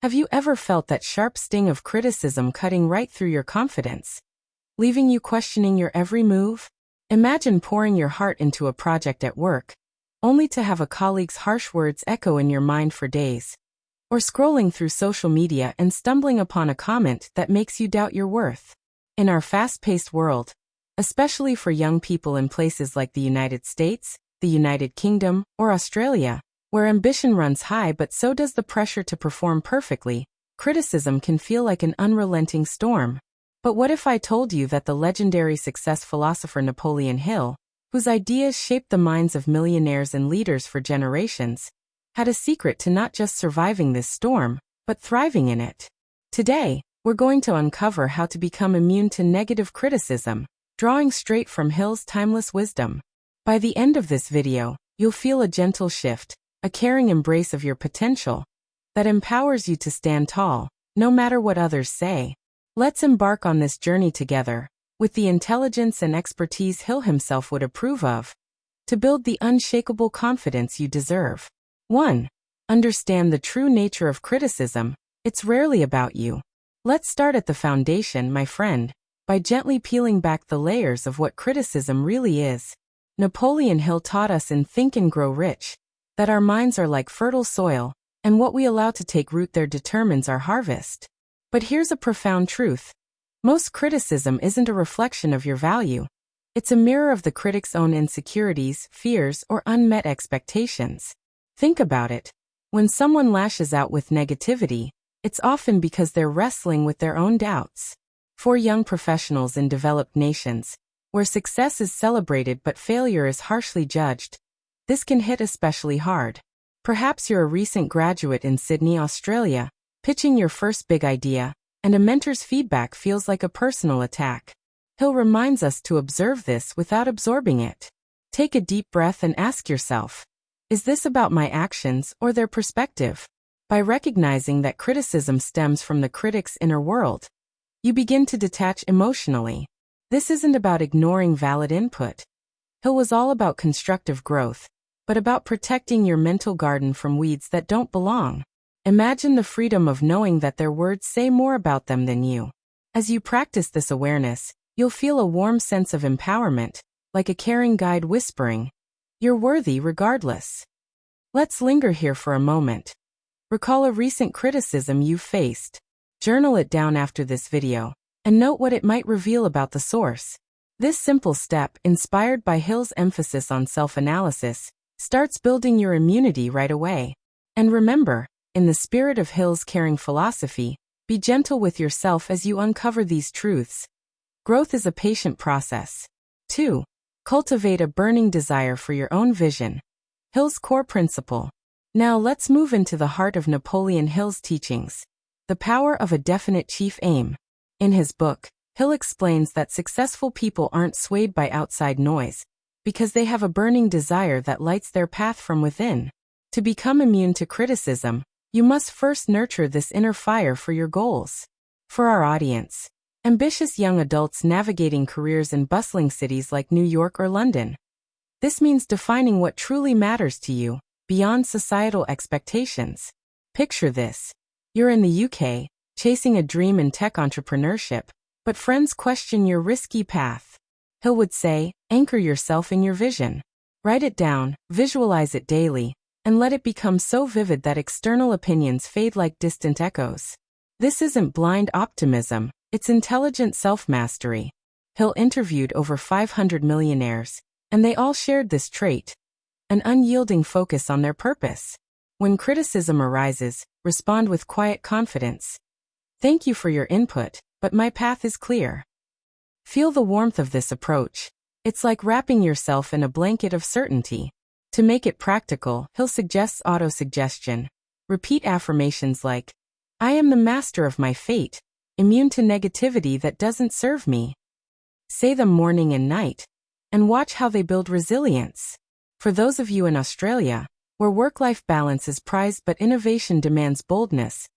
Have you ever felt that sharp sting of criticism cutting right through your confidence, leaving you questioning your every move? Imagine pouring your heart into a project at work, only to have a colleague's harsh words echo in your mind for days. Or scrolling through social media and stumbling upon a comment that makes you doubt your worth. In our fast-paced world, especially for young people in places like the United States, the United Kingdom, or Australia, where ambition runs high but so does the pressure to perform perfectly, criticism can feel like an unrelenting storm. But what if I told you that the legendary success philosopher Napoleon Hill, whose ideas shaped the minds of millionaires and leaders for generations, had a secret to not just surviving this storm, but thriving in it? Today, we're going to uncover how to become immune to negative criticism, drawing straight from Hill's timeless wisdom. By the end of this video, you'll feel a gentle shift, a caring embrace of your potential, that empowers you to stand tall, no matter what others say. Let's embark on this journey together, with the intelligence and expertise Hill himself would approve of, to build the unshakable confidence you deserve. 1. Understand the true nature of criticism. It's rarely about you. Let's start at the foundation, my friend, by gently peeling back the layers of what criticism really is. Napoleon Hill taught us in Think and Grow Rich that our minds are like fertile soil, and what we allow to take root there determines our harvest. But here's a profound truth. Most criticism isn't a reflection of your value. It's a mirror of the critic's own insecurities, fears, or unmet expectations. Think about it. When someone lashes out with negativity, it's often because they're wrestling with their own doubts. For young professionals in developed nations, where success is celebrated but failure is harshly judged, this can hit especially hard. Perhaps you're a recent graduate in Sydney, Australia, pitching your first big idea, and a mentor's feedback feels like a personal attack. Hill reminds us to observe this without absorbing it. Take a deep breath and ask yourself, is this about my actions or their perspective? By recognizing that criticism stems from the critic's inner world, you begin to detach emotionally. This isn't about ignoring valid input. Hill was all about constructive growth, but about protecting your mental garden from weeds that don't belong. Imagine the freedom of knowing that their words say more about them than you. As you practice this awareness, you'll feel a warm sense of empowerment, like a caring guide whispering, "You're worthy regardless." Let's linger here for a moment. Recall a recent criticism you faced. Journal it down after this video, and note what it might reveal about the source. This simple step, inspired by Hill's emphasis on self-analysis, starts building your immunity right away. And remember, in the spirit of Hill's caring philosophy, be gentle with yourself as you uncover these truths. Growth is a patient process. 2. Cultivate a burning desire for your own vision. Hill's core principle. Now let's move into the heart of Napoleon Hill's teachings. The power of a definite chief aim. In his book, Hill explains that successful people aren't swayed by outside noise, because they have a burning desire that lights their path from within. To become immune to criticism, you must first nurture this inner fire for your goals. For our audience, ambitious young adults navigating careers in bustling cities like New York or London. This means defining what truly matters to you, beyond societal expectations. Picture this. You're in the UK, chasing a dream in tech entrepreneurship, but friends question your risky path. Hill would say, anchor yourself in your vision. Write it down, visualize it daily, and let it become so vivid that external opinions fade like distant echoes. This isn't blind optimism, it's intelligent self-mastery. Hill interviewed over 500 millionaires, and they all shared this trait, an unyielding focus on their purpose. When criticism arises, respond with quiet confidence. Thank you for your input, but my path is clear. Feel the warmth of this approach. It's like wrapping yourself in a blanket of certainty. To make it practical, Hill suggests autosuggestion. Repeat affirmations like, I am the master of my fate, immune to negativity that doesn't serve me. Say them morning and night, and watch how they build resilience. For those of you in Australia, where work-life balance is prized but innovation demands boldness,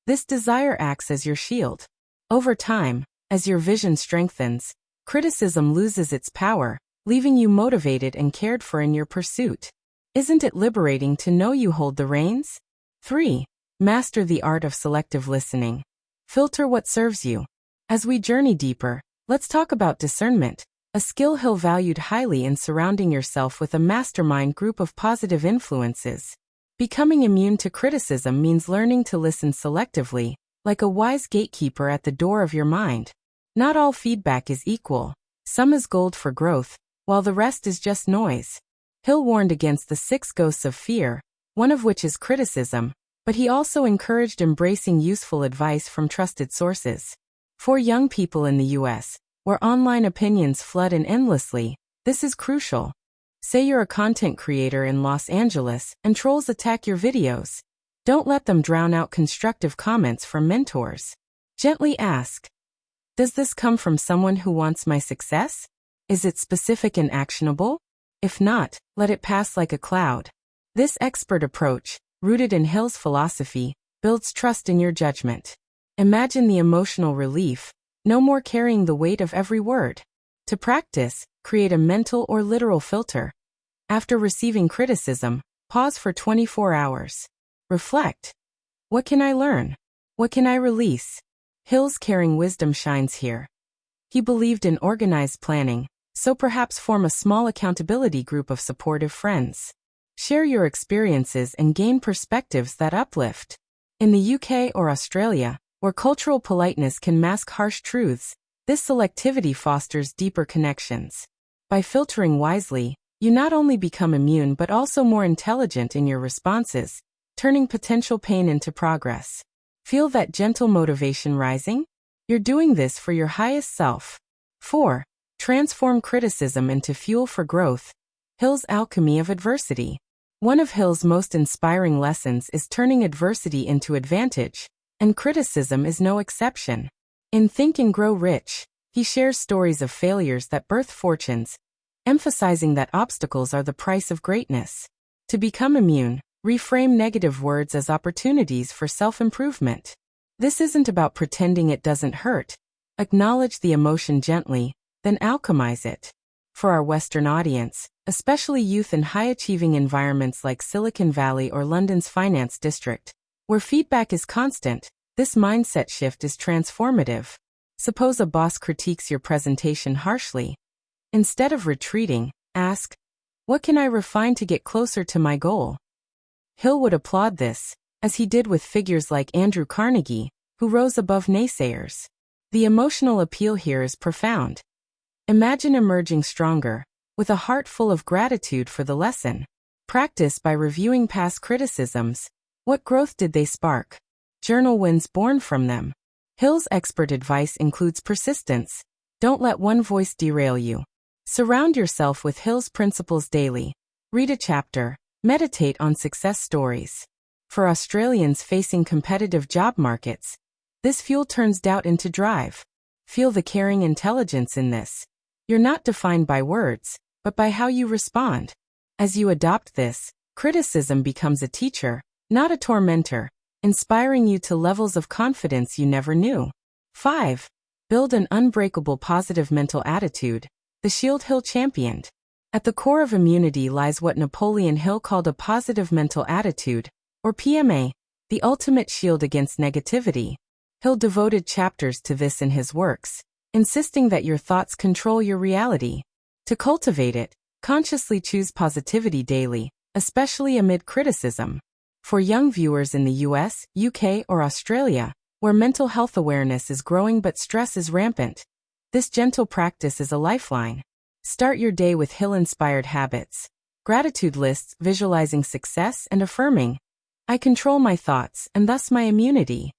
this desire acts as your shield. Over time, as your vision strengthens, criticism loses its power, leaving you motivated and cared for in your pursuit. Isn't it liberating to know you hold the reins? 3. Master the art of selective listening. Filter what serves you. As we journey deeper, let's talk about discernment, a skill Hill valued highly in surrounding yourself with a mastermind group of positive influences. Becoming immune to criticism means learning to listen selectively, like a wise gatekeeper at the door of your mind. Not all feedback is equal. Some is gold for growth, while the rest is just noise. Hill warned against the 6 ghosts of fear, one of which is criticism, but he also encouraged embracing useful advice from trusted sources. For young people in the US, where online opinions flood in endlessly, this is crucial. Say you're a content creator in Los Angeles and trolls attack your videos. Don't let them drown out constructive comments from mentors. Gently ask, does this come from someone who wants my success? Is it specific and actionable? If not, let it pass like a cloud. This expert approach, rooted in Hill's philosophy, builds trust in your judgment. Imagine the emotional relief, no more carrying the weight of every word. To practice, create a mental or literal filter. After receiving criticism, pause for 24 hours. Reflect. What can I learn? What can I release? Hill's caring wisdom shines here. He believed in organized planning, so perhaps form a small accountability group of supportive friends. Share your experiences and gain perspectives that uplift. In the UK or Australia, where cultural politeness can mask harsh truths, this selectivity fosters deeper connections. By filtering wisely, you not only become immune but also more intelligent in your responses, turning potential pain into progress. Feel that gentle motivation rising? You're doing this for your highest self. 4. Transform criticism into fuel for growth. Hill's alchemy of adversity. One of Hill's most inspiring lessons is turning adversity into advantage, and criticism is no exception. In Think and Grow Rich, he shares stories of failures that birth fortunes, emphasizing that obstacles are the price of greatness. To become immune, reframe negative words as opportunities for self-improvement. This isn't about pretending it doesn't hurt. Acknowledge the emotion gently, then alchemize it. For our Western audience, especially youth in high-achieving environments like Silicon Valley or London's finance district, where feedback is constant, this mindset shift is transformative. Suppose a boss critiques your presentation harshly. Instead of retreating, ask, what can I refine to get closer to my goal? Hill would applaud this, as he did with figures like Andrew Carnegie, who rose above naysayers. The emotional appeal here is profound. Imagine emerging stronger, with a heart full of gratitude for the lesson. Practice by reviewing past criticisms. What growth did they spark? Journal wins born from them. Hill's expert advice includes persistence. Don't let one voice derail you. Surround yourself with Hill's principles daily. Read a chapter. Meditate on success stories. For Australians facing competitive job markets, this fuel turns doubt into drive. Feel the caring intelligence in this. You're not defined by words, but by how you respond. As you adopt this, criticism becomes a teacher, not a tormentor, inspiring you to levels of confidence you never knew. 5. Build an unbreakable positive mental attitude, the shield Hill championed. At the core of immunity lies what Napoleon Hill called a positive mental attitude, or PMA, the ultimate shield against negativity. Hill devoted chapters to this in his works, insisting that your thoughts control your reality. To cultivate it, consciously choose positivity daily, especially amid criticism. For young viewers in the US, UK, or Australia, where mental health awareness is growing but stress is rampant, this gentle practice is a lifeline. Start your day with Hill-inspired habits. Gratitude lists, visualizing success and affirming, I control my thoughts and thus my immunity.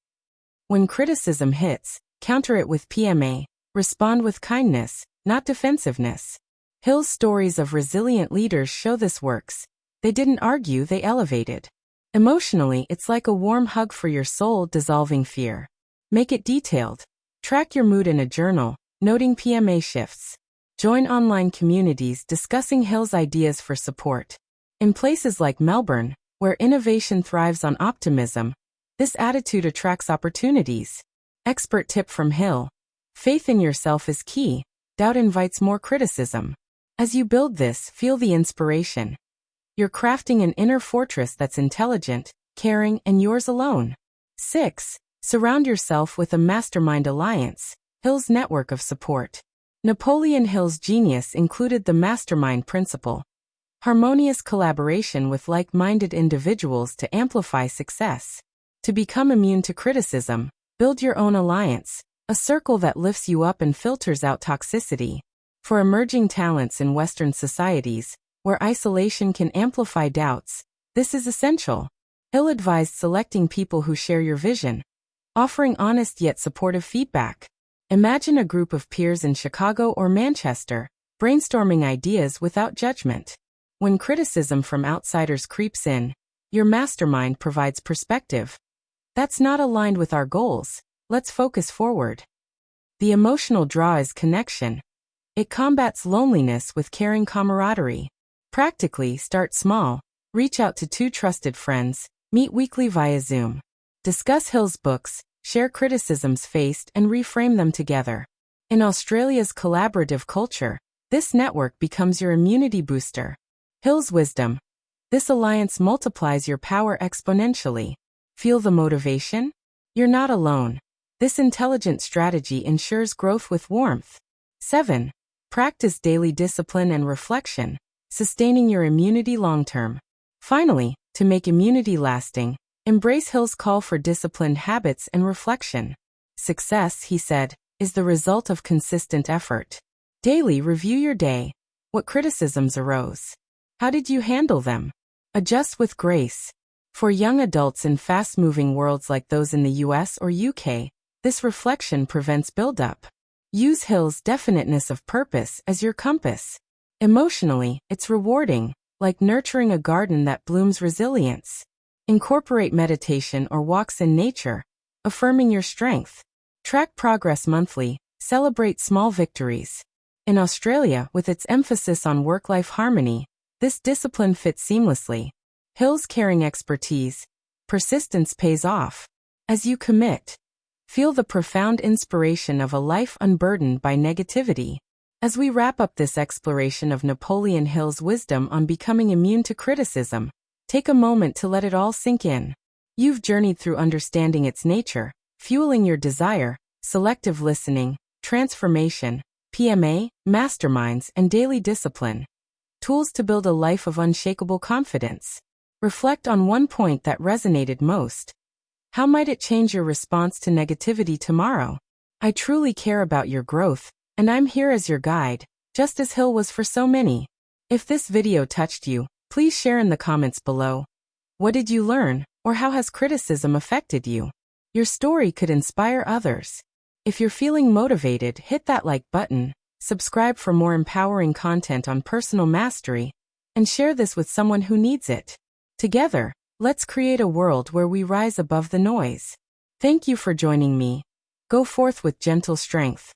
When criticism hits, counter it with PMA. Respond with kindness, not defensiveness. Hill's stories of resilient leaders show this works. They didn't argue, they elevated. Emotionally, it's like a warm hug for your soul, dissolving fear. Make it detailed. Track your mood in a journal, noting PMA shifts. Join online communities discussing Hill's ideas for support. In places like Melbourne, where innovation thrives on optimism, this attitude attracts opportunities. Expert tip from Hill. Faith in yourself is key. Doubt invites more criticism. As you build this, feel the inspiration. You're crafting an inner fortress that's intelligent, caring, and yours alone. 6. Surround yourself with a mastermind alliance. Hill's network of support. Napoleon Hill's genius included the mastermind principle. Harmonious collaboration with like-minded individuals to amplify success. To become immune to criticism, build your own alliance, a circle that lifts you up and filters out toxicity. For emerging talents in Western societies, where isolation can amplify doubts, this is essential. Hill advised selecting people who share your vision, offering honest yet supportive feedback. Imagine a group of peers in Chicago or Manchester, brainstorming ideas without judgment. When criticism from outsiders creeps in, your mastermind provides perspective. That's not aligned with our goals. Let's focus forward. The emotional draw is connection. It combats loneliness with caring camaraderie. Practically, start small. Reach out to 2 trusted friends. Meet weekly via Zoom. Discuss Hill's books, share criticisms faced, and reframe them together. In Australia's collaborative culture, this network becomes your immunity booster. Hill's wisdom. This alliance multiplies your power exponentially. Feel the motivation? You're not alone. This intelligent strategy ensures growth with warmth. 7. Practice daily discipline and reflection, sustaining your immunity long-term. Finally, to make immunity lasting, embrace Hill's call for disciplined habits and reflection. Success, he said, is the result of consistent effort. Daily review your day. What criticisms arose? How did you handle them? Adjust with grace. For young adults in fast-moving worlds like those in the US or UK, this reflection prevents buildup. Use Hill's definiteness of purpose as your compass. Emotionally, it's rewarding, like nurturing a garden that blooms resilience. Incorporate meditation or walks in nature, affirming your strength. Track progress monthly, celebrate small victories. In Australia, with its emphasis on work-life harmony, this discipline fits seamlessly. Hill's caring expertise. Persistence pays off. As you commit, feel the profound inspiration of a life unburdened by negativity. As we wrap up this exploration of Napoleon Hill's wisdom on becoming immune to criticism, take a moment to let it all sink in. You've journeyed through understanding its nature, fueling your desire, selective listening, transformation, PMA, masterminds, and daily discipline. Tools to build a life of unshakable confidence. Reflect on one point that resonated most. How might it change your response to negativity tomorrow? I truly care about your growth, and I'm here as your guide, just as Hill was for so many. If this video touched you, please share in the comments below. What did you learn, or how has criticism affected you? Your story could inspire others. If you're feeling motivated, hit that like button, subscribe for more empowering content on personal mastery, and share this with someone who needs it. Together, let's create a world where we rise above the noise. Thank you for joining me. Go forth with gentle strength.